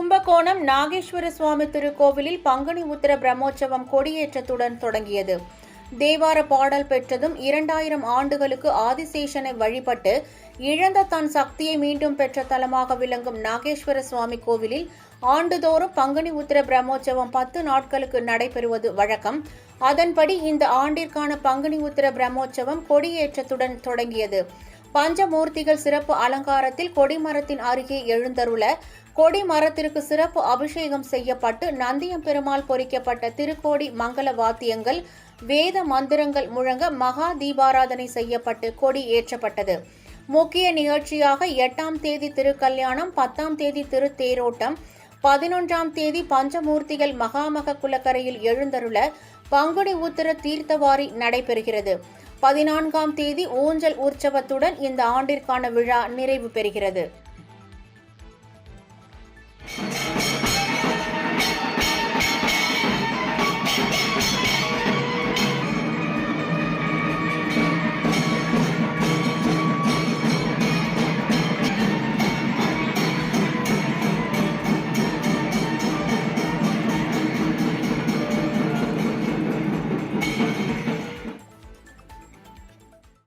கும்பகோணம் நாகேஸ்வர சுவாமி திருக்கோவிலில் பங்குனி உத்திர பிரம்மோற்சவம் கொடியேற்றத்துடன் தொடங்கியது. தேவார பாடல் பெற்றதும் 2000 ஆண்டுகளுக்கு ஆதிசேஷனை வழிபட்டு இழந்த தன் சக்தியை மீண்டும் பெற்ற தலமாக விளங்கும் நாகேஸ்வர சுவாமி கோவிலில் ஆண்டுதோறும் பங்குனி உத்திர பிரம்மோற்சவம் 10 நாட்களுக்கு நடைபெறுவது வழக்கம். அதன்படி இந்த ஆண்டிற்கான பங்குனி உத்திர பிரம்மோற்சவம் கொடியேற்றத்துடன் தொடங்கியது. பஞ்சமூர்த்திகள் சிறப்பு அலங்காரத்தில் கொடிமரத்தின் அருகே எழுந்தருள கொடிமரத்திற்கு சிறப்பு அபிஷேகம் செய்யப்பட்டு நந்தியம்பெருமாள் பொறிக்கப்பட்ட திருக்கோடி மங்கள வாத்தியங்கள், வேத மந்திரங்கள் முழங்க மகா தீபாராதனை செய்யப்பட்டு கொடி ஏற்றப்பட்டது. முக்கிய நிகழ்ச்சியாக 8ஆம் தேதி திருக்கல்யாணம், 10ஆம் தேதி திருத்தேரோட்டம், 11ஆம் தேதி பஞ்சமூர்த்திகள் மகாமக குலக்கரையில் எழுந்தருள பங்குனி உத்திர தீர்த்தவாரி நடைபெறுகிறது. 14ஆம் தேதி ஊஞ்சல் உற்சவத்துடன் இந்த ஆண்டிற்கான விழா நிறைவு பெறுகிறது.